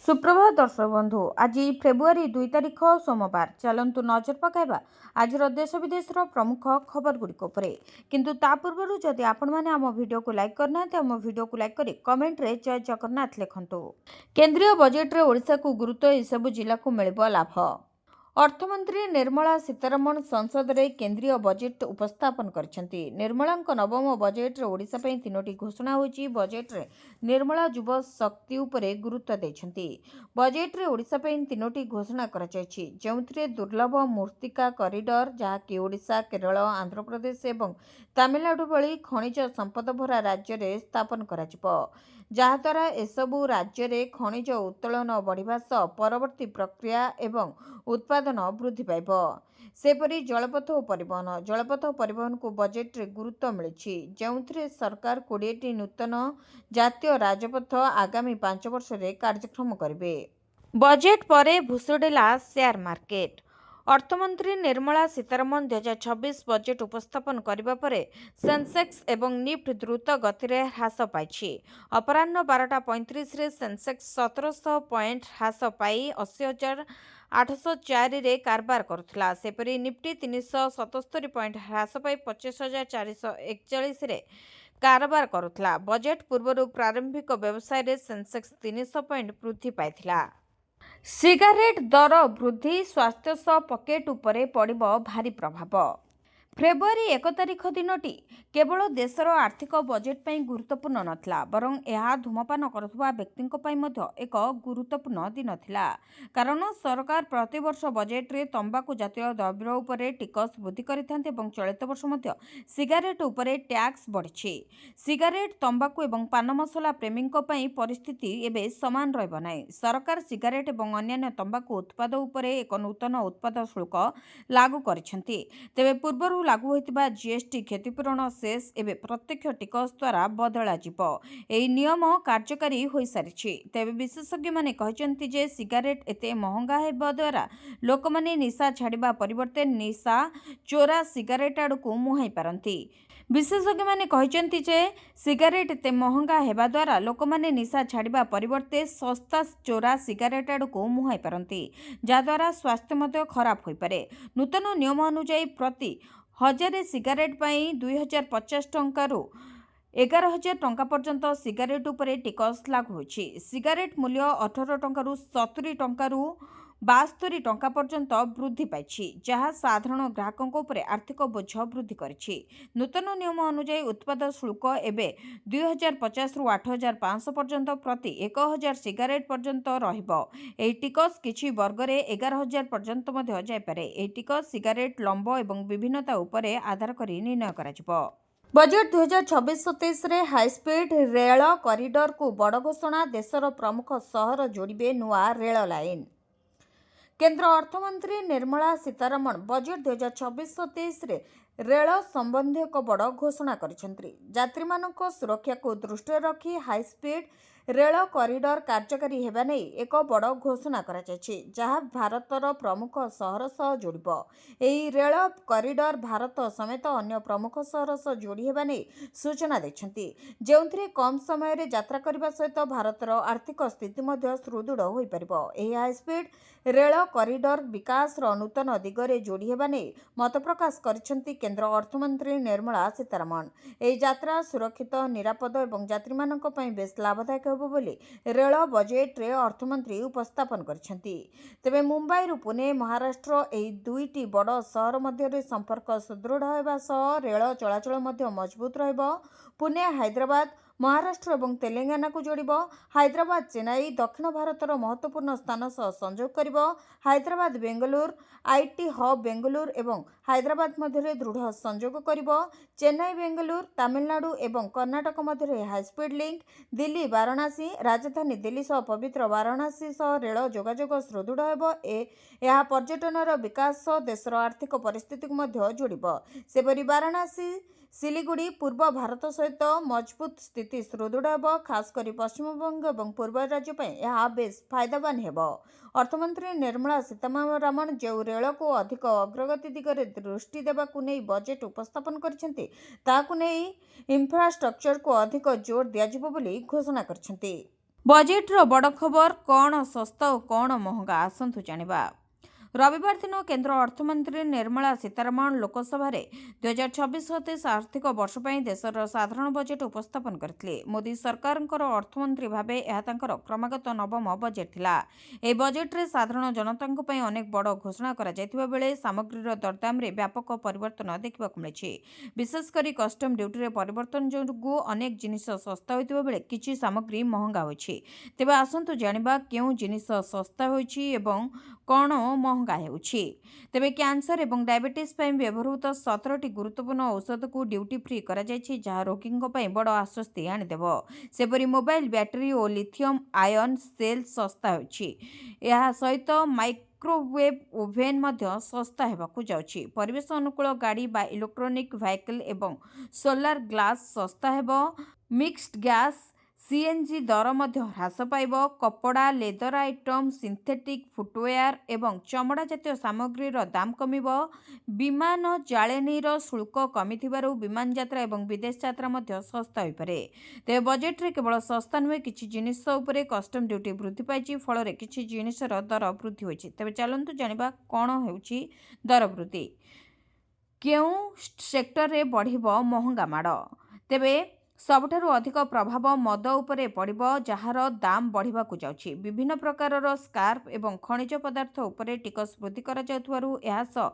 सुप्रभात दर्शक बंधु आज फेब्रुआरी 2 तारिख सोमवार चलतु नजर पकाइबा आज देश विदेश प्रमुख खबर गुड़िक किंतु ता पूर्व जदि आपण मैंने आम वीडियो को लाइक करना आम वीडियो को लाइक करी कमेंट रे जय जगन्नाथ लिखंतु। केंद्रीय बजेट रे ओडिशा को गुरुत्व ए सब जिला को मिलिबो लाभ। अर्थमंत्री निर्मला सीतारमण संसद रे केंद्रीय बजेट उपस्थापन करछंती। निर्मला नवम बजेट रे ओडिशा पई तीनोटी घोषणा होईची। बजेट रे निर्मला युवा शक्ति उपरे गुरुत्व दैछंती। बजेट रे ओडिशा पई तीनोटी घोषणा कराଯାଇଛି, जेउथिरे दुर्लभ मूर्तिका कॉरिडोर जहाँकि ओडिशा, केरल, आंध्र प्रदेश एवं तमिलनाडु भली खनिज संपद भरा राज्य रे स्थापन कराजिबो, जहाद्वारा एसबु राज्य रे खनिज उत्तोलन बढ़िबा सह परवर्ती प्रक्रिया एवं उत्पादन वृद्धि पाइब। सेपरी जलपथ और परिवहन को बजेट रे गुरुत्व मिली, जेउथिरे सरकार 20टी नूतन जातीय राजपथ आगामी 5 वर्ष रे कार्यक्रम करिवे। बजेट परे भुसुडिला शेयर मार्केट। अर्थमंत्री निर्मला सीतारमण 2026 बजेट उपस्थापन करने पर सेंसेक्स एवं निफ्ट द्रुत गति में ह्रास पाई। अपराह्न 12:35 रे सेंसेक्स 1700 पॉइंट ह्रास पाई 80,804 रे कारबार करुला। सेपरी निफ्टी 377 पॉइंट ह्रास पाई 25,441 रे कारबार करुला। बजेट पूर्व प्रारंभिक व्यवसाय रे सेंसेक्स 300 पॉइंट वृद्धि पाइथिला। सिगारेट दर वृद्धि स्वास्थ्य सह पकेट उपरे पड़िबो भारी प्रभाव। फेब्रुआरी 1 तारिख दिनटी केवल देशर आर्थिक बजेट पर गुरुत्वपूर्ण नथिला, बरं यह धूमपान करुवा व्यक्ति एक गुरुत्वपूर्ण दिन थिला। कारण सरकार प्रतिवर्ष बजेट रे तंबाकू जातीय द्रव्य उपरे टिकस वृद्धि करिथांते एवं चलित वर्ष मध्य सिगारेट उपरे टैक्स बढ़िछि। सिगारेट, तंबाकू एवं पान मसला प्रेमी परिस्थिति एबे समान रहबो नाही। सरकार सिगारेट एवं अन्य तंबाकू उत्पाद उपरे एक नूतन उत्पाद शुल्क लागू करिसेंती। तेबे पूर्व लागू होइतिबा जीएसटी क्षतिपूरण शेष एवं प्रत्यक्ष टिकस द्वारा बदला जिवो। एही नियम कार्यकारी होई सारिछि। तेबे विशेषज्ञ माने कहचंती जे सिगारेट एते महंगा हेबा द्वारा लोक माने निशा छाड़िबा परिवर्ते निशा चोरा सिगारेट आड़कू मुहाई पारंती। विशेषज्ञ माने कहचंती जे सिगारेट एते महंगा हेबा द्वारा लोक माने निशा छाड़िबा परिवर्ते सस्ता चोरा सिगारेट आड़कू मुहाई पारंती, जाद्वारा स्वास्थ्य मध्य खराब होई पारे। नूतन नियम अनुसार प्रति 1000 सिगारेट पाई 2050 टंकारु 11,000 टंका पर्यंत सिगारेट उपरे टिकस लागू होछि। सिगारेट मूल्य 18 टंकारु 70 टंकारु 72 टंका पर्यंत वृद्धि पाइछि, जहाँ साधारण ग्राहकों उपरे आर्थिक बोझ वृद्धि करिछि। नूतन नियम अनुसार उत्पाद शुल्क एबे 2050 रु 8,500 पर्यंत प्रति 1,000 सिगारेट पर्यंत रहिबो। एही टिकस किछि वर्ग रे 11,000 पर्यंत मध्य जाय पारे। एही टिकस सिगारेट लंब एवं विभिन्नता उपरे आधार करी निर्णय कराजिबो। बजेट 2026-27 रे हाईस्पीड रेल कॉरिडोर को बड़ घोषणा। देशर प्रमुख सहर जोड़िबे नुआ रेल लाइन। केंद्र अर्थमंत्री निर्मला सीतारमण बजेट 2026-27 रे रेल संबंधी एक बड़ घोषणा करिसेंती। यात्री मानक सुरक्षा को दृष्टि रखी हाईस्पीड रेल कॉरिडोर कार्यकारी हेबा नै एक बड़ घोषणा करा जायछि, जहाँ भारतर प्रमुख सहर सह जोड़िबो। एही रेल कॉरिडोर भारत समेत अन्य प्रमुख सहर सह जोड़ी हेबा नै सूचना दैछंती, जेउथिरे कम समय रे यात्रा करबा सहित भारतर आर्थिक स्थिति मध्य सुदृढ़ होई परिबो। एही हाईस्पीड रेल कॉरिडोर विकास रो नूतन दिगरे जोड़ी हेबा नै मत प्रकाश करिसेंती केंद्र अर्थमंत्री निर्मला सीतारमण। एही यात्रा सुरक्षित, निरापद एवं यात्री मानक पई बेस लाभदायक हेबो बोली रेल बजेट रे अर्थमंत्री उपस्थापन करिसेंती। तेबे मुंबई रु पुणे, महाराष्ट्र एही दुईटी बड़ सहर मध्य संपर्क सुदृढ़ हेबा सह रेल चलाचल मध्य मजबूत रहइबो। पुणे हैदराबाद, महाराष्ट्र एवं तेलंगाना को जोड़िबो। हैदराबाद चेन्नई दक्षिण भारतर महत्वपूर्ण स्थान सह संजोग करिबो। हैदराबाद बेंगलुरु आईटी हब बेंगलुरु एवं हैदराबाद मध्य दृढ़ संजोग करिबो। चेन्नई बेंगलुरु, तमिलनाडु एवं कर्नाटक मध्य हाईस्पीड लिंक। दिल्ली वाराणसी, राजधानी दिल्ली सह पवित्र वाराणसी सह रेल जोगाजोग सुदृढ़ हेबो। यह पर्यटनर विकास सह देशर आर्थिक परिस्थिति को मध्य जोड़िबो। सेपरि वाराणसी सिलीगुड़ी पूर्व भारत सहित मजबूत स्थिति सुदृढ़ हेबो। खासकर पश्चिमबंग और पूर्व राज्य यह बेस फायदावान हेबो। अर्थमंत्री निर्मला सीतारमण जो रेल को अधिक अग्रगति दिगरे दृष्टि देबाकु नै बजेट उपस्थापन करिसेंती, ताकु नै इंफ्रास्ट्रक्चर को अधिक जोर दियाजिबो बोली घोषणा करिसेंती। बजेट्र बड़ खबर कौन सस्ता और कौन महंगा आसतु जानिबा। रविवार दिन केन्द्र अर्थमंत्री निर्मला सीतारमण लोकसभा 2026-27 आर्थिक वर्ष पर देशर साधारण बजेट उपस्थापन करथिले। मोदी सरकार अर्थमंत्री भावे यह क्रमागत नवम बजेट थिला। ए बजेट रे साधारण जनता अनेक बड़ घोषणा करा जायतिबा बेले सामग्रीर दरदाम रे व्यापक परिवर्तन देखा मिली। विशेषकर कस्टम ड्यूटी रे परिवर्तन जो अनेक जिनिस सस्ता होइतिबा बेले किछि सामग्री महंगा होइछि। तेबे आसंतु जानिबा केउ जिनिस सस्ता होइछि एवं कौन महंगा होउछि। तेबे कैंसर एवं डायबिटीज पर व्यवहृत 17टी गुरुत्वपूर्ण औषध को ड्यूटी फ्री करा जायछि, जहाँ रोगियों पर बड़ आश्वस्ति आनिदेव। सेपरी मोबाइल बैटेरी और लिथियम आयन सेल सस्ता होइछि। यह सहित माइक्रोवेव ओभेन मध्य सस्ता हेबाकु जाउछि। परिवेश अनुकूल गाड़ी बा इलेक्ट्रोनिक व्हीकल एवं सोलार ग्लास सस्ता हेबो। मिक्स्ड गैस सीएनजी दर मध्य ह्रास पाइब। कपड़ा, लेदर आइटम, सिंथेटिक फुटवेयर एवं चमड़ा जातीय सामग्रीर दाम कमिब। विमान जाळेनीर शुल्क कमिथिबारु विमान यात्रा एवं विदेश यात्रा मध्य सस्ता होइपारे। तेबे बजेट रे केवल सस्ता नुहे, किछि जिनिस उपरे कस्टम ड्यूटी वृद्धि पाइछि, फल रे किछि जिनिसर दर वृद्धि होइछि। तेबे चलन्तु जानिबा कोन हेउछि दर वृद्धि, केउ सेक्टर रे बढ़िबो महंगा माड़। तेबे सबठारु अधिक प्रभाव मद उपरे पड़िबो, जार दाम बढ़िबाकु जाउछि। विभिन्न प्रकारर स्कार्प एवं खनिज पदार्थ उपरे टिकस वृद्धि करा जाउथबारु एहा सह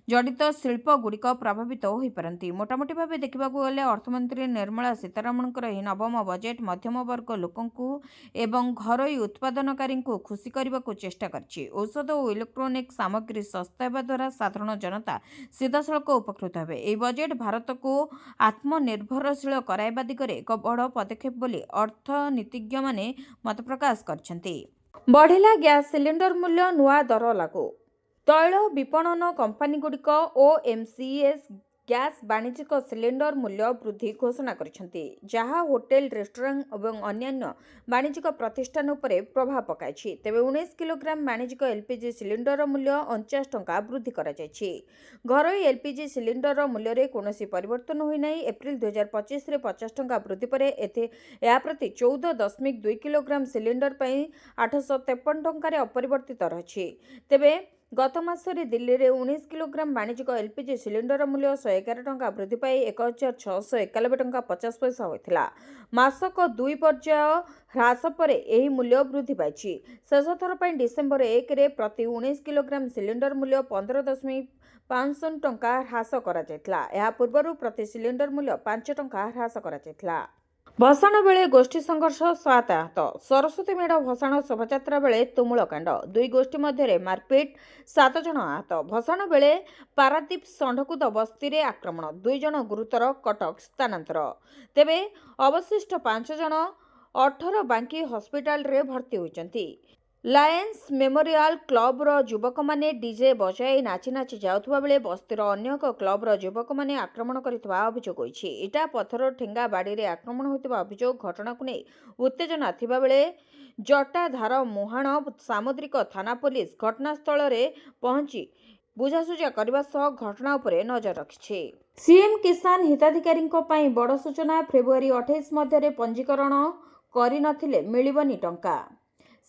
जड़ित शिल्प गुड़िक प्रभावित हो पारती। मोटामोटी भाव देखा गले अर्थमंत्री निर्मला सीतारमण नवम बजेट मध्यम वर्ग लोकंकु एवं घरोई उत्पादनकारी खुशी करने को चेष्टा करछि। औषध और इलेक्ट्रोनिक सामग्री सस्ता होगा द्वारा साधारण जनता सीधासलख उपकृत हेबे। एही बजेट भारत को आत्मनिर्भरशील कराइबा दिगरे एक बड़ पदक्षेप बोली अर्थनीतिज्ञ माने मत प्रकाश करछन्ति। बढ़िला गैस सिलिंडर मूल्य नुआ दर लागू। तैल विपणन कंपानीगुड़िक ओएमसीएस गैस वाणिज्यिक सिलिंडर मूल्य वृद्धि घोषणा करिसेंति, जहाँ होटेल, रेस्टोरेंट और अन्यान्य वाणिज्यिक प्रतिष्ठान उपरे प्रभाव पकाइछि। तेबे 19 किलोग्राम वाणिज्यिक एलपीजी सिलिंडर मूल्य 49 टंका वृद्धि करा जायछि। घरोई एलपीजी सिलिंडर मूल्य रे कोनोसी परिवर्तन होई नै। एप्रिल 2025 रे 50 टंका वृद्धि परे या प्रति 14.2 किलोग्राम सिलिंडर पई 853 टंका अपरिवर्तित रहिछि। तेबे गत मासरे दिल्ली रे 19 किलोग्राम वाणिज्यिक एलपीजी सिलिंडर मूल्य 111 टंका वृद्धि पाई 1691 टंका 50 पैसा होइथिला। मासक 2 पर्याय ह्रास पर यह मूल्य वृद्धि पाई। शेष थर पर डिसेम्बर 1 रे प्रति 19 किलोग्राम सिलिंडर मूल्य 15.5 टंका ह्रास करा जायथिला। या पूर्वरु प्रति सिलिंडर मूल्य 5 टंका ह्रास करा जायथिला। भसाण बेले गोष्ठी संघर्ष 7 आहत। सरस्वती मेढ़ भसाण शोभायात्रा बेले तुमुल कांड, 2 गोष्ठी मध्य मारपिट, 7 जन आहत। भसाण बेले पारादीप षंढकुद बस्ती रे आक्रमण, 2 जन गुरुतर कटक स्थानांतर। तेबे अवशिष्ट 5 जन 18 बांकी हॉस्पिटल रे भर्ती होइचंती। लायंस मेमोरियल क्लब रो युवक माने डीजे बजाई नाची नाची जाउथबा बेले बस्तीर अन्य एक क्लब रो युवक माने आक्रमण करितबा अभियोग होइछि। इटा पत्थर ठेंगा बाड़ी रे आक्रमण होइतबा अभियोग घटना को नै उत्तेजना थिबा बेले जटाधार मुहाण सामुद्रिक थाना पुलिस घटनास्थल रे पहुंची बुझासुझा करबा सह घटना उपरे नजर रखिछि। सीएम किसान हिताधिकारी पई बड़ सूचना। फेब्रुआरी 28 मध्य पंजीकरण करि नथिले मिलिबनी टंका।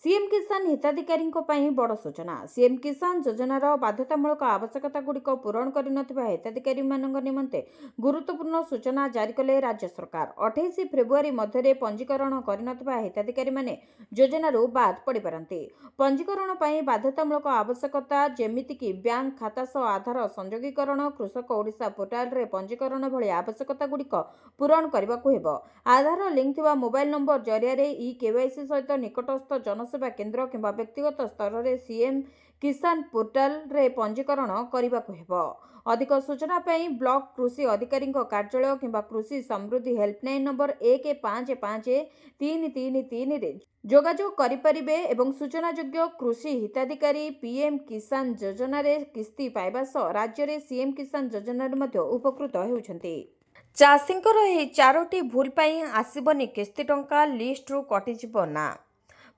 सीएम किसान हिताधिकारी बड़ सूचना। सीएम किसान योजनार बाध्यतामूलक आवश्यकता गुड़िक पूरण कर हिताधिकारी निमंते गुरुत्वपूर्ण सूचना जारी कले राज्य सरकार। 28 फेब्रुआरी मध्य पंजीकरण कर हिताधिकारी माने योजनार बाद पड़ पारती। पंजीकरण बाध्यतामूलक आवश्यकता जेमितिक बैंक खाता सह आधार संयोगीकरण, कृषक ओडिशा पोर्टाल रे पंजीकरण भली आवश्यकता गुड़िक पूरण करने को आधार लिंक थिबा मोबाइल नंबर जरिया ई केवाईसी सहित निकटस्थ जनसेवा केन्द्र किंबा व्यक्तिगत स्तर रे सीएम किसान पोर्टाल रे पंजीकरण करने को। अधिक सूचना पाई ब्लॉक कृषि अधिकारी कार्यालय किंबा कृषि समृद्धि हेल्पलाइन नंबर 155333 रे जोगाजोग करिपारिबे एवं सूचनायोग्य कृषि हिताधिकारी पीएम किसान योजना रे किस्ती पाइबा सह राज्य रे सीएम किसान योजना रे मध्य उपकृत हेउछन्ति। चाषींकर एही 4टी भूल पाई आसीबनी किस्ती टंका, लिस्ट रु कटिजिबो ना।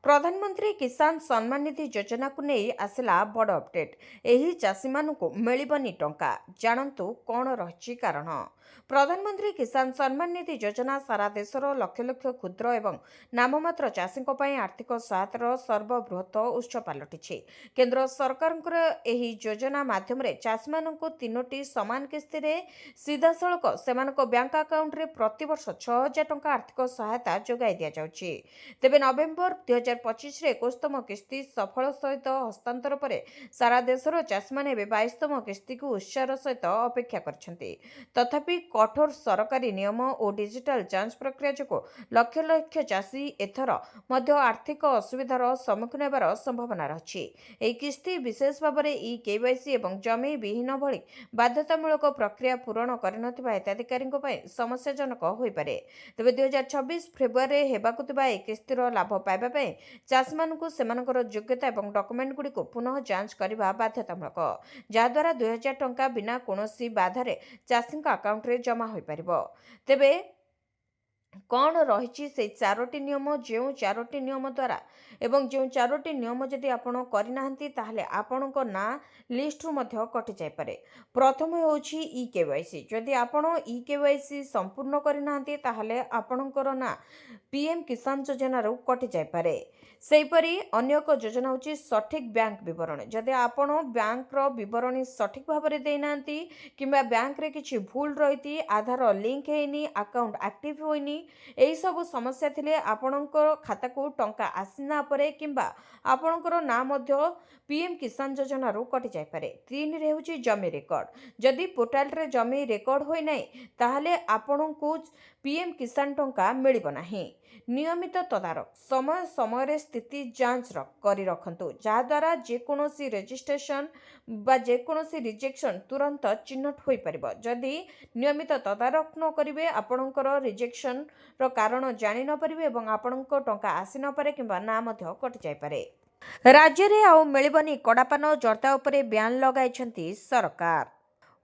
प्रधानमंत्री किसान सम्मान निधि योजना को नहीं आसला बड़ अपडेट। एही चाषी मानू मिलबनी टंका जानतु कौन रही कारण। प्रधानमंत्री किसान सम्मान निधि योजना सारा देशर लक्ष लक्ष क्षुद्र एवं नाममात्र चाषी आर्थिक सहायतार सर्वबृहत उत्स पलटि। केंद्र सरकार एही योजना माध्यम चाषी मानू तीनोटी सामान किस्ती सीधा सड़क से बैंक अकाउंट रे प्रतिवर्ष 6,000 टंका आर्थिक सहायता जोगाई दि जाउछि। तेबे नवेम्बर 2025 रे 21तम किस्ती सफल सहित हस्तांतर पर सारा देशर चाषी माने 22तम किस्ती को उत्साह सहित अपेक्षा करछन्ति। तथापि कठोर सरकारी नियम और डिजिटल जांच प्रक्रिया जो लक्ष लक्ष चाषी एथर मध्य आर्थिक असुविधार सम्मुखीन होबार संभावना रही। एही किस्ती विशेष भाव में केवाईसी एवं जमी विहीन भली बाध्यतामूलक प्रक्रिया पूरण करनथिबा हिताधिकारी समस्याजनक होइपारे। तेबे 2026 फेब्रुआरी हेबाकु थिबा एही किस्तीर लाभ पाइबा पई चाषी मानकु सेमानकर योग्यता एवं डॉक्यूमेंट गुडी को पुनः जांच करबा बाध्यतामूलक, जहाद्वारा 2,000 टंका बिना कोनोसी बाधारे चाषी अकाउंट रे जमा होई परिबो। तेबे कौन रही से चारोटी नियम जो चारोटी नियम द्वारा एवं जो चारोटी नियम जदि आपण करनाहांती ताहले आपणक ना लिस्ट रु कटि जाय पारे। प्रथम होछि ई केवाईसी। जदि आपण ई केवाईसी संपूर्ण करनाहांती ताहले आपणकर ना पीएम किसान योजना रु कटि जाय पारे। सेहीपरि अन्य एक योजना होछि सठिक बैंक विवरणी। जदि आपण बैंक रो विवरणी सठिक भाव में देनाहांती किंबा बैंक रे किछि भूल रही, आधार लिंक हेनी, अकाउंट एक्टिव होइनी, एही सब समस्या थिले आपणकर खाता को टंका आसीना परे किंबा आपणकर ना मध्य पीएम किसान योजना रु कटि जाय पारे। 3 रे होछि जमी रेकर्ड। जदि पोर्टाल रे जमी रेकर्ड होई नै ताहले आपणको पीएम किसान टंका मिलिबो नाही। नियमित तदारक समय समय रे स्थिति जांच करी रखंतु, जहाद्वारा जेकोसी रजिस्ट्रेशन बा जेकोसी रिजेक्शन तुरंत चिन्हट होई परिबो। जदि नियमित तदारक न करिवे आपणकर रिजेक्शन रो कारण जानि न परिबे एवं आपणको टंका आसी न पारे किंबा ना मध्य कटि जाय पारे। राज्य रे आउ मिलिबनी कड़ापान जर्दा उपरे ब्यान लगाइछंती सरकार।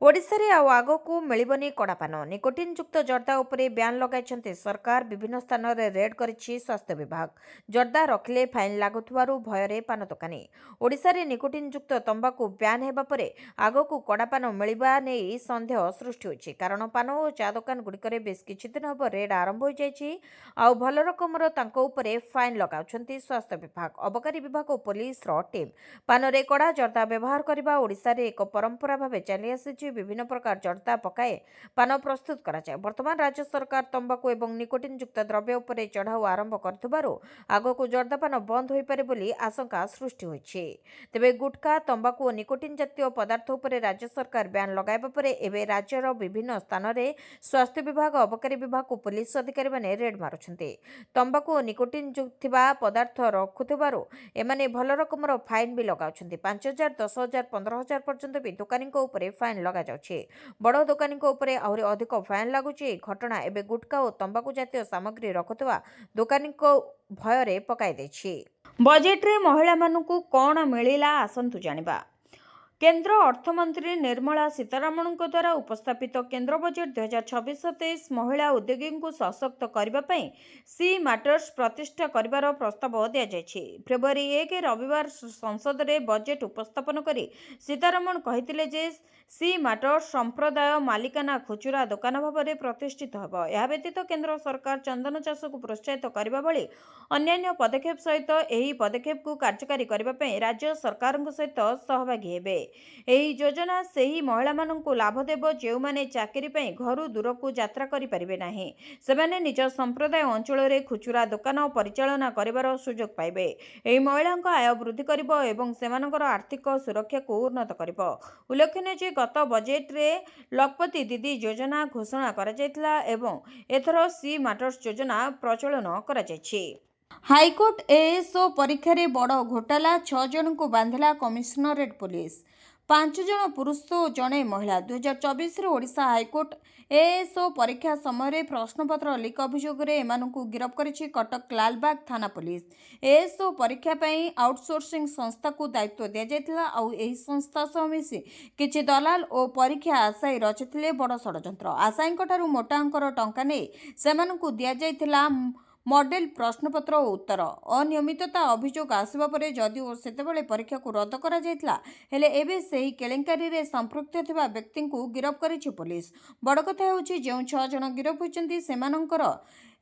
ओडिशा रे आउ आगकू मिलिबनी कड़ापान निकोटिन युक्त जर्दा उपरे ब्यान लगाइछंती सरकार। विभिन्न स्थान रे रेड करिछि स्वास्थ्य विभाग। जर्दा रखिले फाइन लागुथुवारु भयरे पान दोकानी। ओडिशा रे निकोटिन युक्त तंबाकू ब्यान हेबा परे आगकू कड़ापान मिलिबा नेई संदेह सृष्टि होछि, कारण पान ओ चा दोकान गुडिकरे बेस किछि दिन हबो रेड आरंभ होई जाइछि। आउ भल रकमर तांको उपरे फाइन लगाउछंती स्वास्थ्य विभाग, अबकारी विभाग और पुलिस रो टीम। पान रे कड़ा जर्दा व्यवहार करबा ओडिशा रे एक परंपरा भाबे चली आसिछि। विभिन्न प्रकार जर्दा पकाए पान प्रस्तुत करा जाए। वर्तमान राज्य सरकार तंबाकू एवं निकोटिन युक्त द्रव्य उपरे चढ़ाऊ आरंभ करथुबारु आगकू जर्दा पान बंद होई पारे बोली आशंका सृष्टि होइछि। तेबे गुटखा तंबाकू और निकोटिन जातीय पदार्थ उपरे राज्य सरकार ब्यान लगाइबा परे एबे राज्यर विभिन्न स्थान रे स्वास्थ्य विभाग, अबकारी विभाग और पुलिस अधिकारी माने रेड मारुछन्ते। तंबाकू और निकोटिन थिबा पदार्थ रखुथुबारु एमाने भल रकमर फाइन भी लगाउछन्ते। 5,000, 10,000, 15,000 पर्यंत भी दुकानी उपरे फाइन लगा जाउछि। बड़ दुकानी उपरे आहुरी अधिक फाइन लागुछि। घटना एबे गुटखा और तंबाकू जातीय सामग्री रखुथुवा दुकानी भयरे पकाई दैछि। बजेट रे महिला मानकू कोन मिलिला आसंतु जानिबा। केंद्र अर्थमंत्री निर्मला सीतारमण द्वारा उपस्थापित केंद्र बजेट 2026-27 महिला उद्योगी को सशक्त करने सी मैटर्स प्रतिष्ठा कर प्रस्ताव दि जाइछि। फेब्रुआरी 1 रविवार संसद में बजेट उपस्थापन करी सीतारमण कहते जे सी मैटर्स संप्रदाय मालिकाना खुचुरा दुकान भाव में प्रतिष्ठित होब। यह व्यतीत केंद्र सरकार चंदन चाष को प्रोत्साहित करने भली अन्यान्य पदक्षेप सहित यही पदक्षेप को कार्यकारी करने राज्य सरकार सहित सहभागी हेबे। एही योजना सेही महिला माननकु लाभ देबो जेउ माने चाकरी पई घरु दूर को यात्रा करि परिबे नाही। सेमाने निज संप्रदाय अंचल रे खुचुरा दुकान परिचालना करिवार सुजोग पाइबे। एही महिलांक आय वृद्धि करिबो एवं सेमानकर आर्थिक सुरक्षा को उन्नत करिबो। उल्लेखनीय जे गत बजेट रे लखपति दीदी योजना घोषणा करा जायतिला एवं एथरो सी मैटर्स योजना प्रचलन करा जायछि। हाईकोर्ट एएसओ परीक्षा रे बड़ घोटाला 6 जन को बांधिला कमिशनरेट पुलिस। 5 जन पुरुष और जड़े महिला। 2024 ओडिशा हाईकोर्ट एएसओ परीक्षा समय प्रश्नपत्र लीक अभियोग एमानकु गिरफ करिछि कटक लालबाग थाना पुलिस। एएसओ परीक्षा पई आउटसोर्सिंग संस्था को दायित्व दिया जायतिला आउ एही संस्था सह मिसी किछि दलाल और परीक्षा आशायी रचिथिले बड़ षडयंत्र। आशायींक ठारू मोटा अंकर टंका नै सेमानकु दिया जायतिला मॉडेल प्रश्नपत्र और उत्तर अनियमितता अभियोग आसवा परे जदिओ सेतेबेले परीक्षा को रद्द करा जायतिला हेले एबे सेही केलेंकारी रे संपृक्त थिबा व्यक्ति को गिरफ करिछि पुलिस। बड़ कथा हेउछि जेउ 6 जण गिरफ होइछन्ति सेमानंकर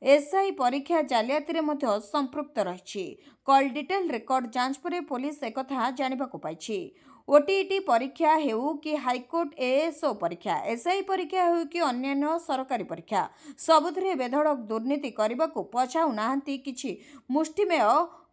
एसआई परीक्षा जालियाती रे मध्य संपृक्त रहिछि। कॉल डिटेल रेकर्ड जांच परे पुलिस एकथा जानिबाकु पाइछि। ओटीईटी परीक्षा हेउ कि हाईकोर्ट एएसओ परीक्षा एसआई परीक्षा हेउ कि अन्यान्य सरकारी परीक्षा सबुथिरे बेधड़क दुर्नीति करबाकू पछाउ नाहंती किछि मुष्टिमेय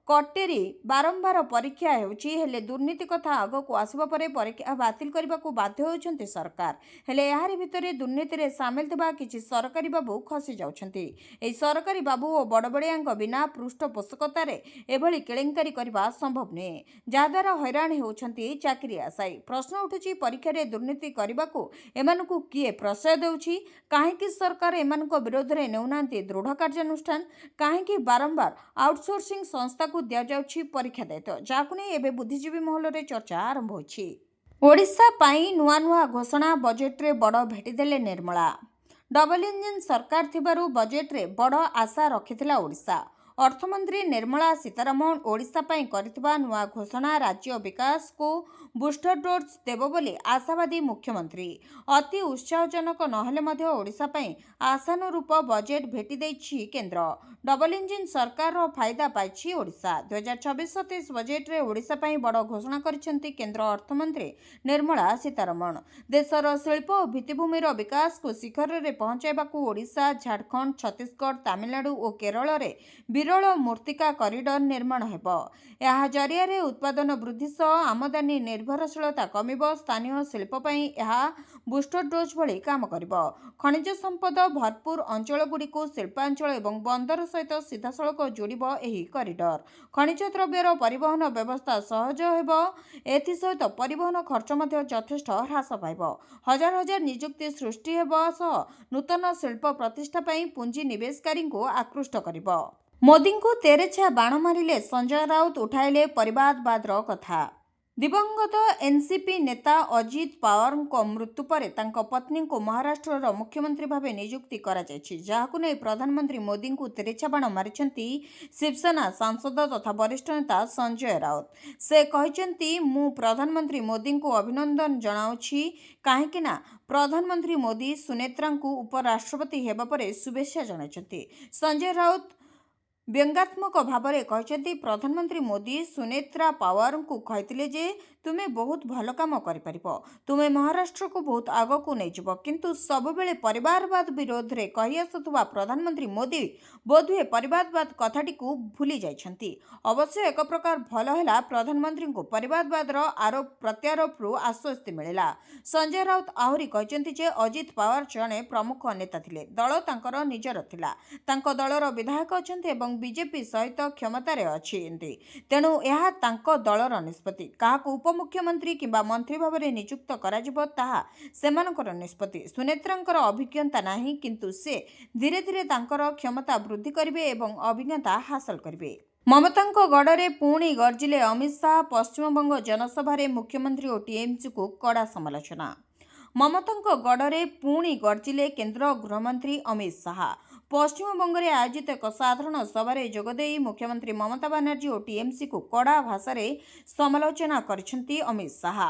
कटेरी बारंबार परीक्षा हेउछि हेले दुर्नीति कथा आगकू आसिबा परे परीक्षा बातिल करबाकू बाध्य होउछन्ति सरकार। हेले यारि भितरे दुर्नीति रे सामिल थिबा किछि सरकारी बाबू खसी जाउछन्ति। एई सरकारी बाबू ओ बड़बड़ियांक बिना पृष्ठपोषकतारे एभଳି केलेंकारी करबा संभव नै जाद्वारा हैरान हेउछन्ति चाकरी आशायी। प्रश्न उठुछि परीक्षा रे दुर्नीति करबाकू एमानकू किए प्रश्रय देउछि काहेकि सरकार एमानक विरोध रे नेउनांती दृढ़ कार्यानुष्ठान काहेकि बारंबार आउटसोर्सिंग संस्था दिया जाउछि परीक्षा दायित्व जाकु नै एबे बुद्धिजीवी महल रे चर्चा आरंभ होछि। ओडिशा पाई नुआ नुआ घोषणा बजेट रे बड़ भेटी देले निर्मला। डबल इंजिन सरकार थिबारु बजेट रे बड़ आशा रखिथिला ओडिशा। अर्थमंत्री निर्मला सीतारमण ओडिशा पाई करथिबा नुआ घोषणा राज्य विकास को बूस्टर डोज देबो बोली आशावादी मुख्यमंत्री। अति उत्साहजनक नहेले मध्य ओडिशा पाई आशानुरूप बजेट भेटी देछि केंद्र। डबल इंजिन सरकार रो फायदा पाइछि ओडिशा। 2026-27 बजेट रे ओडिशा पाई बड़ घोषणा करिसेंति केंद्र अर्थमंत्री निर्मला सीतारमण। देशर शिल्प और भित्तिभूमिर विकास को शिखर रे पहुंचाइबाकू ओडिशा झारखंड छत्तीसगढ़ तमिलनाडु और केरल रे विरल मूर्तिका कॉरिडोर निर्माण हेबो। यह जरिया रे उत्पादन वृद्धि सह आमदानी निर्भरशीलता कमिबो। स्थानीय शिल्प पई यह बूस्टर डोज भली काम करिबो। खनिज संपद भरपूर अंचल गुडी को शिल्पांचल एवं बंदर सहित सीधासलख जोड़िबो एही कॉरिडोर। खनिज द्रव्यर परिवहन व्यवस्था सहज हेबो। एथि सहित परिवहन खर्च मध्य यथेष्ट ह्रास पाइबो। हजार हजार नियुक्ति सृष्टि हेबो सह नूतन शिल्प प्रतिष्ठा पई पुंजी निवेशकारी को आकृष्ट करिबो। मोदी को तेरेछा बाण मारिले संजय राउत उठाइले परिवारवाद कथा। दिवंगत एनसीपी नेता अजित पवार मृत्यु पर पत्नी को महाराष्ट्र मुख्यमंत्री भाव नियुक्ति कराकू नहीं प्रधानमंत्री मोदी को तेरेछा बाण मारिछंती शिवसेना सांसद तथा वरिष्ठ नेता संजय राउत। से कहते मु प्रधानमंत्री मोदी को अभिनंदन जनाऊछि काहेकि ना प्रधानमंत्री मोदी सुनेत्रा को उपराष्ट्रपति हेबा परे शुभेच्छा जणाइछंती। संजय राउत व्यंगात्मक भाव में कहते प्रधानमंत्री मोदी सुनेत्रा पवार को कहते जे तुम्हें बहुत भल काम कर तुम्हें महाराष्ट्र को बहुत आग को नहीं जीव किंतु सबुबले परिवारवाद विरोध में कही आसुवा प्रधानमंत्री मोदी बोधहुए परिवारवाद कथाटी को भूली जाइछंती। अवश्य एक प्रकार भल है प्रधानमंत्री को परिवारवाद आरोप प्रत्यारोप आश्वस्ति मिला। संजय राउत आहरी कहते जे अजित पवार जड़े प्रमुख नेता थिले। दल तांकर निजर थिला। तांको दलर विधायक अछंती एवं बीजेपी सहित क्षमतार अच्छी तेणु यह दलर निष्पत्ति काहाकू उपमुख्यमंत्री किंबा मंत्री भाव में नियुक्त कराजिबो ताहा सेमानकर निष्पत्ति। सुनेत्रांकर अभिज्ञता नाही किंतु से धीरे धीरे तांकर क्षमता वृद्धि करिवे एवं अभिज्ञता हासिल करिवे। ममतांको गड़े पुणी गर्जिले अमित शाह। पश्चिमबंग जनसभा मुख्यमंत्री और टीएमसी को कड़ा समालोचना। ममतांको गड़े पुणी गर्जिले केंद्र गृहमंत्री अमित शाह। पश्चिमबंग में आयोजित एक साधारण सभारे जोगदेई मुख्यमंत्री ममता बनर्जी और टीएमसी को कड़ा भाषा समालोचना करिसेंती अमित शाह।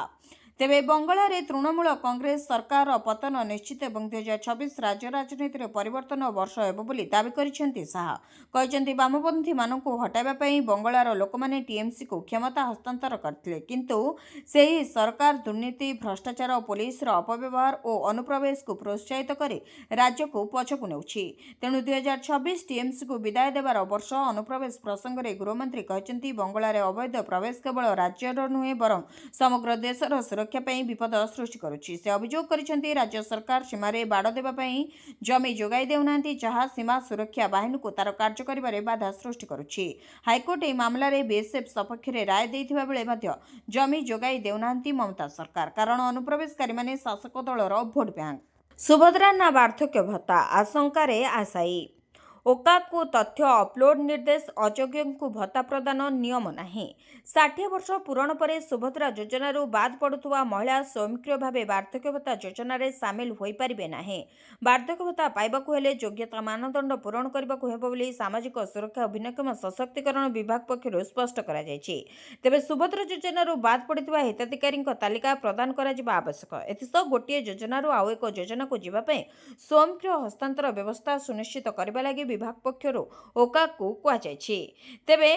तेबे बंगाल में तृणमूल कांग्रेस सरकार पतन निश्चित एवं 2026 राज्य राजनीति में परिवर्तन वर्ष हेबो बोली दाबी करिसेंती शाह। कहते वामपंथी मानू हटाइबा पई बंगालार लोक माने टीएमसी को क्षमता हस्तांतर करथिले किंतु सेही सरकार दुर्नीति भ्रष्टाचार पुलिस अपव्यवहार और अनुप्रवेश को प्रोत्साहित कर राज्य को पछकु नेउछि। तेणु 2026 टीएमसी को विदाय देवार वर्ष। अनुप्रवेश प्रसंग में गृहमंत्री कहते बंगाल अवैध प्रवेश केवल राज्यर नुहे बरं समग्र देशर सुरक्षा विपद सृष्टि करुछि। से अभियोग करिसेंती राज्य सरकार सीमारे बाड़ देवाई जमी जोगाई देउना जहाँ सीमा सुरक्षा बाहिनी को तार कार्य करिबारे बाधा सृष्टि करुछि। हाईकोर्ट ए मामला रे बीएसएफ सपक्ष रे राय देइथिबा बेले मध्य जमी जोगाई देउना ममता सरकार कारण अनुप्रवेशकारी माने शासक दलर भोट बैंक। सुभद्रा ना वार्धक्य भत्ता आशंकार आशायी। ଓକାକୁ ତଥ୍ୟ ଅପଲୋଡ ନିର୍ଦ୍ଦେଶ ଅଯୋଗ୍ୟଙ୍କୁ ଭତ୍ତା ପ୍ରଦାନ ନିୟମ ନାହିଁ। 60 ବର୍ଷ ପୂରଣ ପରେ ସୁଭଦ୍ରା ଯୋଜନାରୁ ବାଦ୍ ପଡୁଥିବା ମହିଳା ସ୍ୱୟଂକ୍ରିୟ ଭାବେ ବାର୍ଦ୍ଧକ୍ୟ ଭତ୍ତା ଯୋଜନାରେ ସାମିଲ ହୋଇପାରିବେ ନାହିଁ। ବାର୍ଦ୍ଧକ୍ୟ ଭତ୍ତା ପାଇବାକୁ ହେଲେ ଯୋଗ୍ୟତା ମାନଦଣ୍ଡ ପୂରଣ କରିବାକୁ ହେବ ବୋଲି ସାମାଜିକ ସୁରକ୍ଷା ଓ ଭିନ୍ନକ୍ଷମ ସଶକ୍ତିକରଣ ବିଭାଗ ପକ୍ଷରୁ ସ୍ପଷ୍ଟ କରାଯାଇଛି। ତେବେ ସୁଭଦ୍ରା ଯୋଜନାରୁ ବାଦ୍ ପଡ଼ିଥିବା ହିତାଧିକାରୀଙ୍କ ତାଲିକା ପ୍ରଦାନ କରାଯିବା ଆବଶ୍ୟକ। ଏଥିସହ ଗୋଟିଏ ଯୋଜନାରୁ ଆଉ ଏକ ଯୋଜନାକୁ ଯିବା ପାଇଁ ସ୍ୱୟଂକ୍ରିୟ ହସ୍ତାନ୍ତର ବ୍ୟବସ୍ଥା ସୁନିଶ୍ଚିତ କରିବା ଲାଗି ବିଭାଗ ପକ୍ଷରୁ ଓକାକୁ କୁହାଯାଇଛି। ତେବେ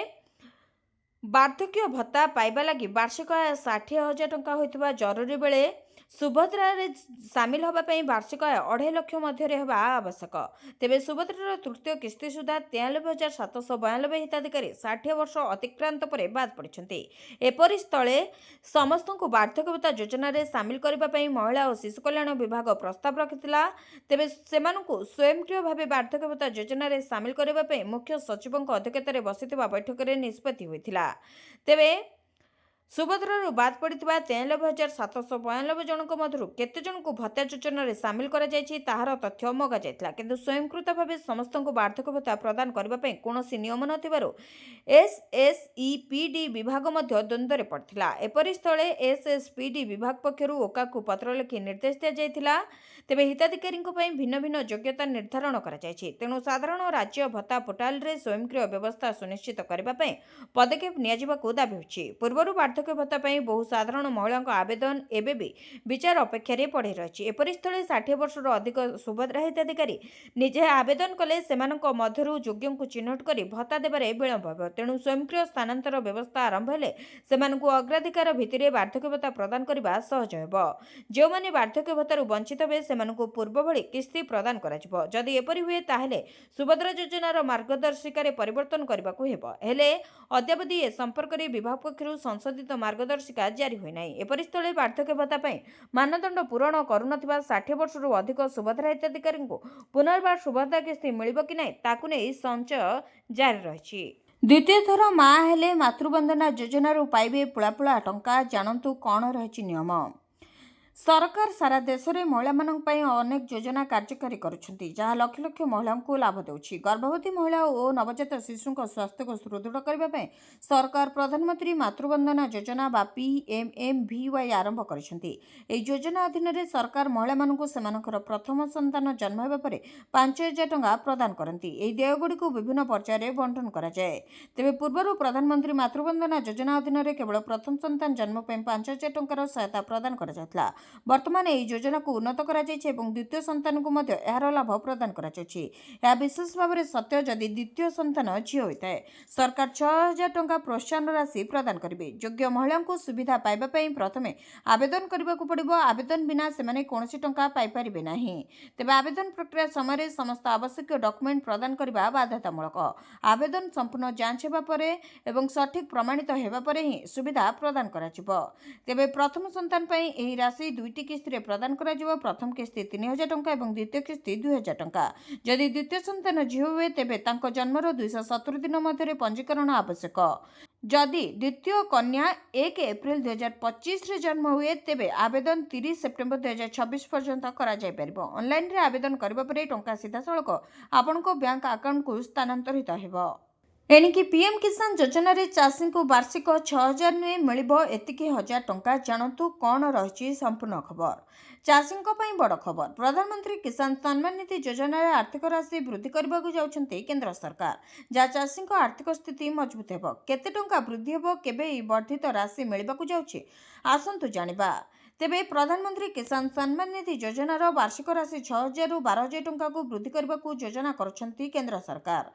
ବାର୍ଦ୍ଧକ୍ୟ ଭତ୍ତା ପାଇବା ଲାଗି ବାର୍ଷିକ ଆୟ 60,000 ଟଙ୍କା ହୋଇଥିବା ଜରୁରୀ ବେଳେ ସୁଭଦ୍ରାରେ ସାମିଲ ହେବା ପାଇଁ ବାର୍ଷିକ ଆୟ 2.5 ଲକ୍ଷ ମଧ୍ୟରେ ହେବା ଆବଶ୍ୟକ। ତେବେ ସୁଭଦ୍ରାର ତୃତୀୟ କିସ୍ତି ସୁଦ୍ଧା 93,792 ହିତାଧିକାରୀ 60 ବର୍ଷ ଅତିକ୍ରାନ୍ତ ପରେ ବାଦ୍ ପଡ଼ିଛନ୍ତି। ଏପରି ସ୍ଥଳେ ସମସ୍ତଙ୍କୁ ବାର୍ଦ୍ଧକ୍ୟ ଭତ୍ତା ଯୋଜନାରେ ସାମିଲ କରିବା ପାଇଁ ମହିଳା ଓ ଶିଶୁ କଲ୍ୟାଣ ବିଭାଗ ପ୍ରସ୍ତାବ ରଖିଥିଲା। ତେବେ ସେମାନଙ୍କୁ ସ୍ୱୟଂକ୍ରିୟ ଭାବେ ବାର୍ଦ୍ଧକ୍ୟ ଭତ୍ତା ଯୋଜନାରେ ସାମିଲ କରିବା ପାଇଁ ମୁଖ୍ୟ ସଚିବଙ୍କ ଅଧ୍ୟକ୍ଷତାରେ ବସିଥିବା ବୈଠକରେ ନିଷ୍ପତ୍ତି ହୋଇଥିଲା। ତେବେ ସୁଭଦ୍ରାରୁ ବାଦ୍ ପଡ଼ିଥିବା 93,792 ଜଣଙ୍କ ମଧ୍ୟରୁ କେତେ ଜଣଙ୍କୁ ଭତ୍ତା ଯୋଜନାରେ ସାମିଲ କରାଯାଇଛି ତାହାର ତଥ୍ୟ ମଗାଯାଇଥିଲା। କିନ୍ତୁ ସ୍ୱୟଂକୃତ ଭାବେ ସମସ୍ତଙ୍କୁ ବାର୍ଦ୍ଧକ୍ୟ ଭତ୍ତା ପ୍ରଦାନ କରିବା ପାଇଁ କୌଣସି ନିୟମ ନଥିବାରୁ ଏସ୍ଏସ୍ଇପିଡି ବିଭାଗ ମଧ୍ୟ ଦ୍ୱନ୍ଦ୍ୱରେ ପଡ଼ିଥିଲା। ଏପରି ସ୍ଥଳେ ଏସ୍ଏସ୍ପିଡି ବିଭାଗ ପକ୍ଷରୁ ଓକାକୁ ପତ୍ର ଲେଖି ନିର୍ଦ୍ଦେଶ ଦିଆଯାଇଥିଲା। ତେବେ ହିତାଧିକାରୀଙ୍କ ପାଇଁ ଭିନ୍ନ ଭିନ୍ନ ଯୋଗ୍ୟତା ନିର୍ଦ୍ଧାରଣ କରାଯାଇଛି। ତେଣୁ ସାଧାରଣ ରାଜ୍ୟ ଭତ୍ତା ପୋର୍ଟାଲରେ ସ୍ୱୟଂକ୍ରିୟ ବ୍ୟବସ୍ଥା ସୁନିଶ୍ଚିତ କରିବା ପାଇଁ ପଦକ୍ଷେପ ନିଆଯିବାକୁ ଦାବି ହୋଇଛି। ପୂର୍ବରୁ ବାର୍ଦ୍ଧକ୍ୟ ଭତ୍ତା ପାଇଁ ବହୁ ସାଧାରଣ ମହିଳାଙ୍କ ଆବେଦନ ଏବେ ବି ବିଚାର ଅପେକ୍ଷାରେ ପଡ଼ି ରହିଛି। ଏପରି ସ୍ଥଳେ 60 ବର୍ଷରୁ ଅଧିକ ସୁଭଦ୍ରା ହିତାଧିକାରୀ ନିଜେ ଆବେଦନ କଲେ ସେମାନଙ୍କ ମଧ୍ୟରୁ ଯୋଗ୍ୟଙ୍କୁ ଚିହ୍ନଟ କରି ଭତ୍ତା ଦେବାରେ ବିଳମ୍ବ ହେବ। ତେଣୁ ସ୍ୱୟଂକ୍ରିୟ ସ୍ଥାନାନ୍ତର ବ୍ୟବସ୍ଥା ଆରମ୍ଭ ହେଲେ ସେମାନଙ୍କୁ ଅଗ୍ରାଧିକାର ଭିତ୍ତିରେ ବାର୍ଦ୍ଧକ୍ୟ ଭତ୍ତା ପ୍ରଦାନ କରିବା ସହଜ ହେବ। ଯେଉଁମାନେ ବାର୍ଦ୍ଧକ୍ୟ ଭତ୍ତାରୁ ବଞ୍ଚିତ ହେବେ ସେମାନଙ୍କୁ ପୂର୍ବ ଭଳି କିସ୍ତି ପ୍ରଦାନ କରାଯିବ। ଯଦି ଏପରି ହୁଏ ତାହେଲେ ସୁଭଦ୍ରା ଯୋଜନାର ମାର୍ଗଦର୍ଶିକାରେ ପରିବର୍ତ୍ତନ କରିବାକୁ ହେବ। ହେଲେ ଅଦ୍ୟାବଧି ଏ ସମ୍ପର୍କରେ ବିଭାଗ ପକ୍ଷରୁ ସଂଶୋଧିତ ମାର୍ଗଦର୍ଶିକା ଜାରି ହୋଇନାହିଁ। ଏପରି ସ୍ଥଳେ ବାର୍ଦ୍ଧକ୍ୟ ଭତ୍ତା ପାଇଁ ମାନଦଣ୍ଡ ପୂରଣ କରୁନଥିବା 60 ବର୍ଷରୁ ଅଧିକ ସୁଭଦ୍ରା ହିତାଧିକାରୀଙ୍କୁ ପୁନର୍ବାର ସୁଭଦ୍ରା କିସ୍ତି ମିଳିବ କି ନାହିଁ ତାକୁ ନେଇ ସଂଶୟ ଜାରି ରହିଛି। ଦ୍ୱିତୀୟ ଥର ମା ହେଲେ ମାତୃବନ୍ଦନା ଯୋଜନାରୁ ପାଇବେ ପୁଳାପୁଳା ଟଙ୍କା। ଜାଣନ୍ତୁ କ'ଣ ରହିଛି ନିୟମ। ସରକାର ସାରା ଦେଶରେ ମହିଳାମାନଙ୍କ ପାଇଁ ଅନେକ ଯୋଜନା କାର୍ଯ୍ୟକାରୀ କରୁଛନ୍ତି ଯାହା ଲକ୍ଷ ଲକ୍ଷ ମହିଳାଙ୍କୁ ଲାଭ ଦେଉଛି। ଗର୍ଭବତୀ ମହିଳା ଓ ନବଜାତ ଶିଶୁଙ୍କ ସ୍ୱାସ୍ଥ୍ୟକୁ ସୁଦୃଢ଼ କରିବା ପାଇଁ ସରକାର ପ୍ରଧାନମନ୍ତ୍ରୀ ମାତୃବନ୍ଦନା ଯୋଜନା ବା PMMVY ଆରମ୍ଭ କରିଛନ୍ତି। ଏହି ଯୋଜନା ଅଧୀନରେ ସରକାର ମହିଳାମାନଙ୍କୁ ସେମାନଙ୍କର ପ୍ରଥମ ସନ୍ତାନ ଜନ୍ମ ହେବା ପରେ 5,000 ଟଙ୍କା ପ୍ରଦାନ କରନ୍ତି। ଏହି ଦେୟଗୁଡ଼ିକୁ ବିଭିନ୍ନ ପର୍ଯ୍ୟାୟରେ ବଣ୍ଟନ କରାଯାଏ। ତେବେ ପୂର୍ବରୁ ପ୍ରଧାନମନ୍ତ୍ରୀ ମାତୃବନ୍ଦନା ଯୋଜନା ଅଧୀନରେ କେବଳ ପ୍ରଥମ ସନ୍ତାନ ଜନ୍ମ ପାଇଁ 5,000 ଟଙ୍କାର ସହାୟତା ପ୍ରଦାନ କରାଯାଉଥିଲା। ବର୍ତ୍ତମାନ ଏହି ଯୋଜନାକୁ ଉନ୍ନତ କରାଯାଇଛି ଏବଂ ଦ୍ୱିତୀୟ ସନ୍ତାନକୁ ମଧ୍ୟ ଏହାର ଲାଭ ପ୍ରଦାନ କରାଯାଉଛି। ଏହା ବିଶେଷ ଭାବରେ ସତ୍ୟ ଯଦି ଦ୍ୱିତୀୟ ସନ୍ତାନ ଝିଅ ହୋଇଥାଏ। ସରକାର 6,000 ଟଙ୍କା ପ୍ରୋତ୍ସାହନ ରାଶି ପ୍ରଦାନ କରିବେ। ଯୋଗ୍ୟ ମହିଳାଙ୍କୁ ସୁବିଧା ପାଇବା ପାଇଁ ପ୍ରଥମେ ଆବେଦନ କରିବାକୁ ପଡ଼ିବ। ଆବେଦନ ବିନା ସେମାନେ କୌଣସି ଟଙ୍କା ପାଇପାରିବେ ନାହିଁ। ତେବେ ଆବେଦନ ପ୍ରକ୍ରିୟା ସମୟରେ ସମସ୍ତ ଆବଶ୍ୟକୀୟ ଡକ୍ୟୁମେଣ୍ଟ ପ୍ରଦାନ କରିବା ବାଧ୍ୟତାମୂଳକ। ଆବେଦନ ସମ୍ପୂର୍ଣ୍ଣ ଯାଞ୍ଚ ହେବା ପରେ ଏବଂ ସଠିକ୍ ପ୍ରମାଣିତ ହେବା ପରେ ହିଁ ସୁବିଧା ପ୍ରଦାନ କରାଯିବ। ତେବେ ପ୍ରଥମ ସନ୍ତାନ ପାଇଁ ଏହି ରାଶି ଦୁଇଟି କିସ୍ତିରେ ପ୍ରଦାନ କରାଯିବ। ପ୍ରଥମ କିସ୍ତି 3,000 ଟଙ୍କା ଏବଂ ଦ୍ୱିତୀୟ କିସ୍ତି 2,000 ଟଙ୍କା। ଯଦି ଦ୍ୱିତୀୟ ସନ୍ତାନ ଝିଅ ହୁଏ ତେବେ ତାଙ୍କ ଜନ୍ମର 270 ଦିନ ମଧ୍ୟରେ ପଞ୍ଜୀକରଣ ଆବଶ୍ୟକ। ଯଦି ଦ୍ୱିତୀୟ କନ୍ୟା 1 ଏପ୍ରିଲ 2025ରେ ଜନ୍ମ ହୁଏ ତେବେ ଆବେଦନ 30 ସେପ୍ଟେମ୍ବର 2026 ପର୍ଯ୍ୟନ୍ତ କରାଯାଇପାରିବ। ଅନଲାଇନରେ ଆବେଦନ କରିବା ପରେ ଟଙ୍କା ସିଧାସଳଖ ଆପଣଙ୍କ ବ୍ୟାଙ୍କ ଆକାଉଣ୍ଟକୁ ସ୍ଥାନାନ୍ତରିତ ହେବ। ଏଣିକି ପିଏମ୍ କିଷାନ ଯୋଜନାରେ ଚାଷୀଙ୍କୁ ବାର୍ଷିକ 6,000 ନୁହେଁ ମିଳିବ ଏତିକି 1,000 ଟଙ୍କା। ଜାଣନ୍ତୁ କ'ଣ ରହିଛି ସମ୍ପୂର୍ଣ୍ଣ ଖବର। ଚାଷୀଙ୍କ ପାଇଁ ବଡ଼ ଖବର। ପ୍ରଧାନମନ୍ତ୍ରୀ କିଷାନ ସମ୍ମାନ ନିଧି ଯୋଜନାରେ ଆର୍ଥିକ ରାଶି ବୃଦ୍ଧି କରିବାକୁ ଯାଉଛନ୍ତି କେନ୍ଦ୍ର ସରକାର, ଯାହା ଚାଷୀଙ୍କ ଆର୍ଥିକ ସ୍ଥିତି ମଜବୁତ ହେବ। କେତେ ଟଙ୍କା ବୃଦ୍ଧି ହେବ, କେବେ ଏହି ବର୍ଦ୍ଧିତ ରାଶି ମିଳିବାକୁ ଯାଉଛି, ଆସନ୍ତୁ ଜାଣିବା। ତେବେ ପ୍ରଧାନମନ୍ତ୍ରୀ କିଷାନ ସମ୍ମାନ ନିଧି ଯୋଜନାର ବାର୍ଷିକ ରାଶି 6,000ରୁ 12,000 ଟଙ୍କାକୁ ବୃଦ୍ଧି କରିବାକୁ ଯୋଜନା କରୁଛନ୍ତି କେନ୍ଦ୍ର ସରକାର।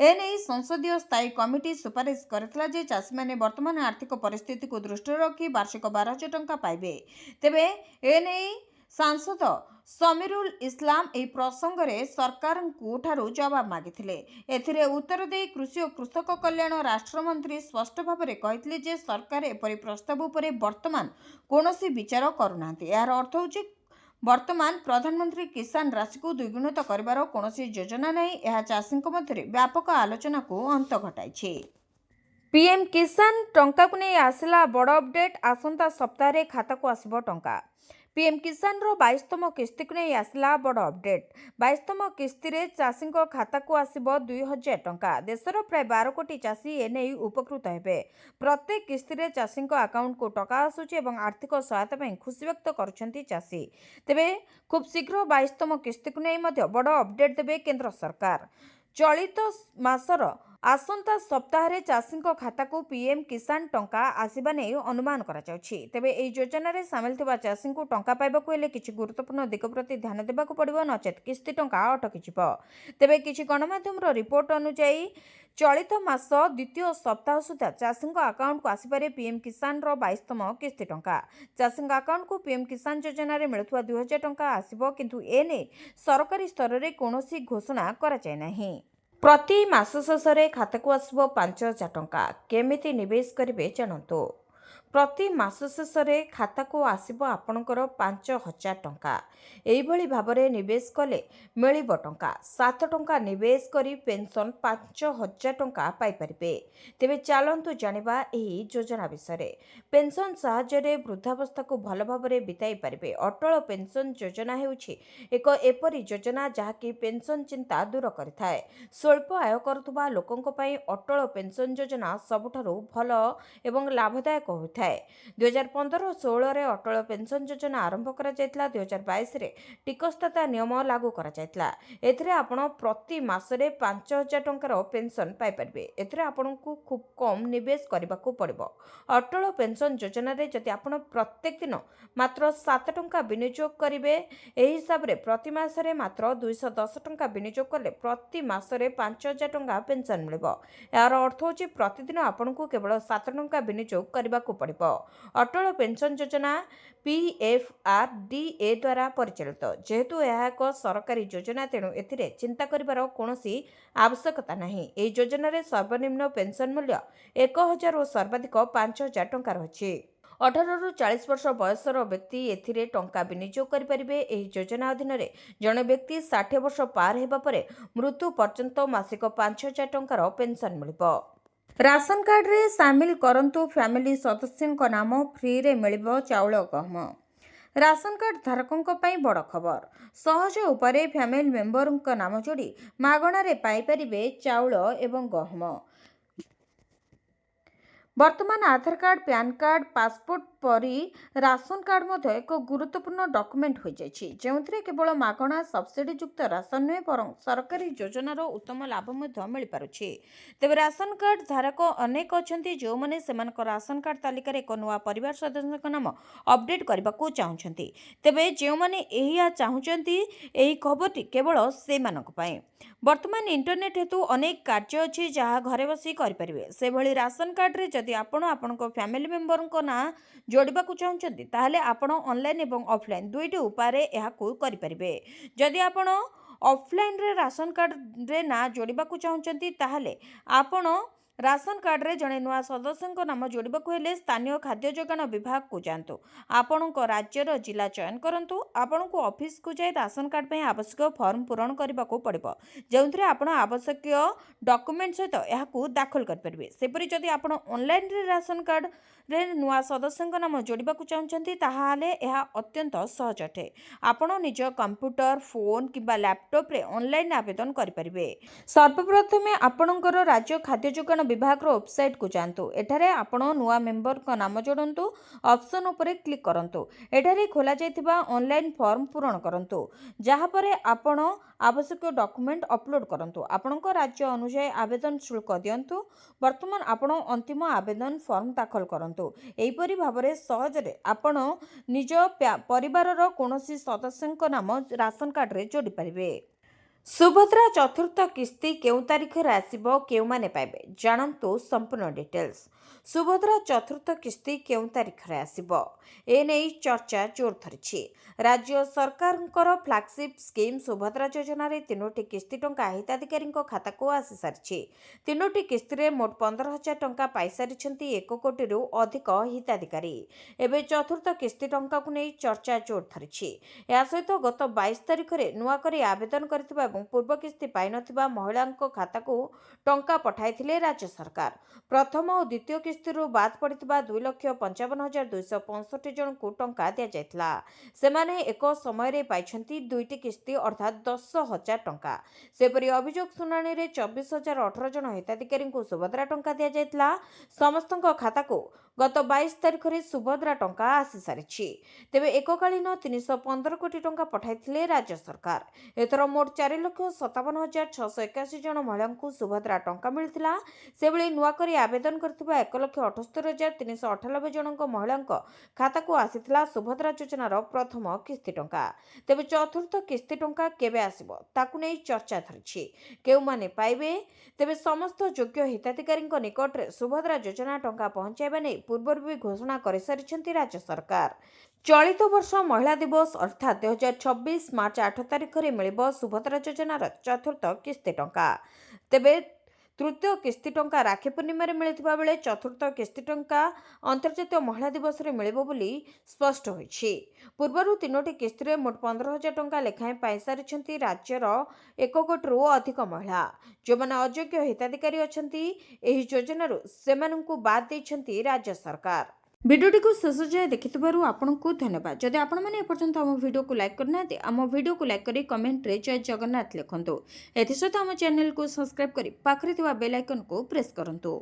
ଏନେଇ ସଂସଦୀୟ ସ୍ଥାୟୀ କମିଟି ସୁପାରିଶ କରିଥିଲା ଯେ ଚାଷୀମାନେ ବର୍ତ୍ତମାନ ଆର୍ଥିକ ପରିସ୍ଥିତିକୁ ଦୃଷ୍ଟିରେ ରଖି ବାର୍ଷିକ 12,000 ଟଙ୍କା ପାଇବେ। ତେବେ ଏନେଇ ସାଂସଦ ସମିରୁଲ ଇସଲାମ ଏହି ପ୍ରସଙ୍ଗରେ ସରକାରଙ୍କୁ ଠାରୁ ଜବାବ ମାଗିଥିଲେ। ଏଥିରେ ଉତ୍ତର ଦେଇ କୃଷି ଓ କୃଷକ କଲ୍ୟାଣ ରାଷ୍ଟ୍ରମନ୍ତ୍ରୀ ସ୍ପଷ୍ଟ ଭାବରେ କହିଥିଲେ ଯେ ସରକାର ଏପରି ପ୍ରସ୍ତାବ ଉପରେ ବର୍ତ୍ତମାନ କୌଣସି ବିଚାର କରୁନାହାନ୍ତି। ଏହାର ଅର୍ଥ ହେଉଛି ବର୍ତ୍ତମାନ ପ୍ରଧାନମନ୍ତ୍ରୀ କିଷାନ ରାଶିକୁ ଦ୍ୱିଗୁଣିତ କରିବାର କୌଣସି ଯୋଜନା ନାହିଁ। ଏହା ଚାଷୀଙ୍କ ମଧ୍ୟରେ ବ୍ୟାପକ ଆଲୋଚନାକୁ ଅନ୍ତ ଘଟାଇଛି। ପିଏମ୍ କିଷାନ ଟଙ୍କାକୁ ନେଇ ଆସିଲା ବଡ଼ ଅପଡେଟ୍। ଆସନ୍ତା ସପ୍ତାହରେ ଖାତାକୁ ଆସିବ ଟଙ୍କା। पीएम किसान रो 22तम किस्ती को नहीं आसला बड़ अपडेट। 22तम किस्ती रे चाषी खाता को आसिबो 2000 टंका। देशर प्राय 12 कोटी चाषी एने उपकृत हेबे। प्रत्येक किस्ती रे चाषी अकाउंट को टका आसुची एवं आर्थिक सहायता पई खुशी व्यक्त करुछंती चाषी। तेबे खूब शीघ्र 22तम किस्ती को नहीं मध्य बड़ अपडेट देबे केंद्र सरकार। चलित मासर आसंता सप्ताह चाषी खाता को पीएम किसान टंका आसवा नहीं अनुमान कराଯାଉଛି। तेबे एही योजना रे सामिल थिबा चाषी को टंका पाइबाकू हेले किछि गुरुत्वपूर्ण दिग प्रति ध्यान देबाकू पड़िबो, नचेत किस्ती टंका अटकी जिवो। तेबे किछि गणमाध्यम रिपोर्ट अनुसार चलित मास द्वितीय सप्ताह सुधा चाषी अकाउंट को आसीपारे पीएम किसान रो 22तम किस्ती टंका। चाषी अकाउंट को पीएम किसान योजना रे मिलुवा 2000 टंका आसीबो, किंतु एने सरकारी स्तर रे कोनोसी घोषणा करा जाय नाही। प्रति मास शेष खाता को आसबो 5000 टंका। केमिति निवेश करिवे जानंतु। प्रति मास शेष खाता को आसबो आपणकर 5000 टंका। एही भली भाबरे निवेश कले मिलिबो टंका। 7 टंका निवेश करी पेंशन 5000 टंका पाई परिबे। तेबे चालंतु जानिबा एही योजना विषय। पेंशन साहाय्य वृद्धावस्था को भल भाबरे बिताई परिबे। अटल पेंशन योजना हेउछि एक एपरी योजना जहाँकि पेंशन चिंता दूर करिथाए। स्वल्प आय करुवा लोकंक पई अटल पेंशन योजना सबुठारु भल एवं लाभदायक होइथाए। 2015-16 रे अटल पेंशन योजना आरंभ करा जायतला। 2022 रे टिकसदाता नियम लागू करा जायतला। एथिरे आपण प्रति मासरे 5000 टंकार पेंशन पाई परिबे। एथिरे आपनकु खूब कम निवेश करबाकू पड़िबो। अटल पेंशन योजना रे जति आपण प्रत्येक दिन मात्र 7 टंका विनियोग करिवे, एही हिसाब रे प्रति मासरे मात्र 210 टंका विनियोग करले प्रति मासरे 5000 टंका पेंशन मिलिबो। यार अर्थ होछि प्रतिदिन आपनकु केवल 7 टंका विनियोग करबाकू पड़िबो। अटल पेंशन योजना PFRDA द्वारा परिचालित। जेहेतु यह एक सरकारी योजना तेणु एथिरे चिंता करिवार कोनोसी आवश्यकता नहीं। एही योजना रे सर्वनिम्न पेंशन मूल्य 1000 और सर्वाधिक 5000 टंका रहिछि। 18 ରୁ 40 वर्ष बयसर व्यक्ति एथिरे टंका विनियोग करिपारिबे। एही योजना अधीन रे जणे व्यक्ति 60 वर्ष पार हेबा परे मृत्यु पर्यंत मासिक 5000 टंकार पेंशन मिलिबो। राशन कार्ड रे सामिल करंतु फैमिली सदस्यों नाम फ्री रे मिलिबो चाउल गहम। राशन कार्ड धारकों पई बड़ खबर। सहज उपाय फैमिली मेंबरों नाम जोड़ी मागणा रे पाई परिबे चाउल एवं गहम। वर्तमान आधार कार्ड, पैन कार्ड, पासपोर्ट परी राशन कार्ड मध्य एक गुरुत्वपूर्ण डॉक्यूमेंट हो जाइछि, जेउथिरे केवल मागणा सब्सिडी युक्त राशन नुहे बरं सरकारी योजनार उत्तम लाभ मध्य मिल पारुछि। तेबे राशन कार्ड धारक अनेक अछंती जो माने सेमानक राशन कार्ड तालिका रे एक नुआ परिवार सदस्यक नाम अपडेट करबाकू चाहुछंती। तेबे जो माने एहिया चाहुछंती एही खबरटी केवल सेमानक पई। वर्तमान इंटरनेट हेतु अनेक कार्य अछि जहाँ घरे बसी करिपारिबे। से भली राशन कार्ड रे जदि आपण आपनक फैमिली मेंबरक ना जोड़बाकू चाहुछंती ताहले आपण ऑनलाइन एवं ऑफलाइन दुईटी उपाय एहाकू करिपारिबे। जदि आपण ऑफलाइन रे राशन कार्ड रे ना जोड़बाकू चाहुछंती ताहले आपण राशन कार्ड रे जणे नुआ सदस्यଙ୍କ नाम जोड़बाकू हेले स्थानीय खाद्य जोगाण विभाग को जानतु। आपणक राज्यर जिला चयन करंतु। आपणकू ऑफिस को जाय राशन कार्ड पे आवश्यक फॉर्म पूरण करबाकू पड़िबो, जेउथिरे आपण आवश्यक डॉक्यूमेंट सहित एहाकू दाखल कर परिबे। सेपरि जदि आपण ऑनलाइन रे राशन कार्ड रे नुआ सदस्यଙ୍କ नाम जोड़बाकू चाहुछंती ताहाले एहा अत्यंत सहज अटे। आपण निज कंप्यूटर, फोन किबा लैपटॉप रे ऑनलाइन आवेदन करि परिबे। सर्वप्रथमे आपणकर राज्य खाद्य जोगाण विभाग रो वेबसाइट को जानतु। एठारे आपण नुआ मेंबर का नाम जोड़ंतु। ऑप्शन उपरे क्लिक करंतु। एठारे खोला जायतिबा ऑनलाइन फॉर्म पूरण करंतु, जहा परे आपण आवश्यक डॉक्यूमेंट अपलोड करंतु। आपणक राज्य अनुसार आवेदन शुल्क दियंतु। वर्तमान आपण अंतिम आवेदन फॉर्म दाखल करंतु। एहीपरि भाबरे सहजरे आपण निज परिवारर कोनोसी सदस्यଙ୍କ नाम राशन कार्ड रे जोड़ी परिबे। सुभद्रा चतुर्थ किस्ती केउ तारिख रे आसीबो, केउ माने पाइबे जानंतु संपूर्ण डिटेल्स। सुभद्रा चतुर्थ किस्ती केउ तारिख रे आसीबो ए नै चर्चा जोर धरिछि। राज्य सरकारଙ୍କର फ्लैगशिप स्कीम सुभद्रा योजना रे 3टी किस्ती टंका हिताधिकारी खाता को आसी सारिछि। 3टी किस्ती रे मोट 15000 टंका पाई सारिछंती 1 कोटी रु अधिक हिताधिकारी। एबे चतुर्थ किस्ती टंका को नै चर्चा जोर धरिछि। या सहित गत 22 तारिख रे नुआ करी आवेदन करथिबा एवं पूर्व किस्ती पाई नथिबा महिलांको खाता को टंका पठाइथिले राज्य सरकार। प्रथम और द्वितीय किस्ती କିସ୍ତିରୁ ବାଦ୍ ପଡ଼ିଥିବା 2,55,265 ଜଣଙ୍କୁ ଟଙ୍କା ଦିଆଯାଇଥିଲା। ସେମାନେ ଏକ ସମୟରେ ପାଇଛନ୍ତି 2ଟି କିସ୍ତି ଅର୍ଥାତ୍ 10,000 ଟଙ୍କା। ସେପରି ଅଭିଯୋଗ ଶୁଣାଣିରେ 24,018 ଜଣ ହିତାଧିକାରୀଙ୍କୁ ସୁଭଦ୍ରା ଟଙ୍କା ଦିଆଯାଇଥିଲା। ସମସ୍ତଙ୍କ ଖାତାକୁ ଗତ 22 ତାରିଖରେ ସୁଭଦ୍ରା ଟଙ୍କା ଆସିସାରିଛି। ତେବେ ଏକକାଳୀନ 315 କୋଟି ଟଙ୍କା ପଠାଇଥିଲେ ରାଜ୍ୟ ସରକାର। ଏଥର ମୋଟ 4,57,681 ଜଣ ମହିଳାଙ୍କୁ ସୁଭଦ୍ରା ଟଙ୍କା ମିଳିଥିଲା। ସେଭଳି ନୂଆକରି ଆବେଦନ କରିଥିବା 1,78,398 ଜଣଙ୍କ ମହିଳାଙ୍କ ଖାତାକୁ ଆସିଥିଲା ସୁଭଦ୍ରା ଯୋଜନାର ପ୍ରଥମ କିସ୍ତି ଟଙ୍କା। ତେବେ ଚତୁର୍ଥ କିସ୍ତି ଟଙ୍କା କେବେ ଆସିବ ତାକୁ ନେଇ ଚର୍ଚ୍ଚା ଧରିଛି। କେଉଁମାନେ ପାଇବେ? ତେବେ ସମସ୍ତ ଯୋଗ୍ୟ ହିତାଧିକାରୀଙ୍କ ନିକଟରେ ସୁଭଦ୍ରା ଯୋଜନା ଟଙ୍କା ପହଞ୍ଚାଇବା ନେଇ ପୂର୍ବରୁ ବି ଘୋଷଣା କରିସାରିଛନ୍ତି ରାଜ୍ୟ ସରକାର। ଚଳିତ ବର୍ଷ ମହିଳା ଦିବସ ଅର୍ଥାତ୍ 2024 ମାର୍ଚ୍ଚ 8 ତାରିଖରେ ମିଳିବ ସୁଭଦ୍ରା ଯୋଜନାର ଚତୁର୍ଥ କିସ୍ତି ଟଙ୍କା। ତେବେ ତୃତୀୟ କିସ୍ତି ଟଙ୍କା ରାକ୍ଷୀ ପୂର୍ଣ୍ଣିମାରେ ମିଳିଥିବା ବେଳେ ଚତୁର୍ଥ କିସ୍ତି ଟଙ୍କା ଅନ୍ତର୍ଜାତୀୟ ମହିଳା ଦିବସରେ ମିଳିବ ବୋଲି ସ୍ପଷ୍ଟ ହୋଇଛି। ପୂର୍ବରୁ 3ଟି କିସ୍ତିରେ ମୋଟ 15,000 ଟଙ୍କା ଲେଖାଏଁ ପାଇସାରିଛନ୍ତି ରାଜ୍ୟର 1 କୋଟିରୁ ଅଧିକ ମହିଳା। ଯେଉଁମାନେ ଅଯୋଗ୍ୟ ହିତାଧିକାରୀ ଅଛନ୍ତି ଏହି ଯୋଜନାରୁ ସେମାନଙ୍କୁ ବାଦ୍ ଦେଇଛନ୍ତି ରାଜ୍ୟ ସରକାର। ଭିଡ଼ିଓଟିକୁ ଶେଷ ଯାଏଁ ଦେଖିଥିବାରୁ ଆପଣଙ୍କୁ ଧନ୍ୟବାଦ। ଯଦି ଆପଣମାନେ ଏପର୍ଯ୍ୟନ୍ତ ଆମ ଭିଡ଼ିଓକୁ ଲାଇକ୍ କରିନାହାନ୍ତି ଆମ ଭିଡ଼ିଓକୁ ଲାଇକ୍ କରି କମେଣ୍ଟରେ ଜୟ ଜଗନ୍ନାଥ ଲେଖନ୍ତୁ। ଏଥିସହିତ ଆମ ଚ୍ୟାନେଲକୁ ସବସ୍କ୍ରାଇବ୍ କରି ପାଖରେ ଥିବା ବେଲ୍ ଆଇକନକୁ ପ୍ରେସ୍ କରନ୍ତୁ।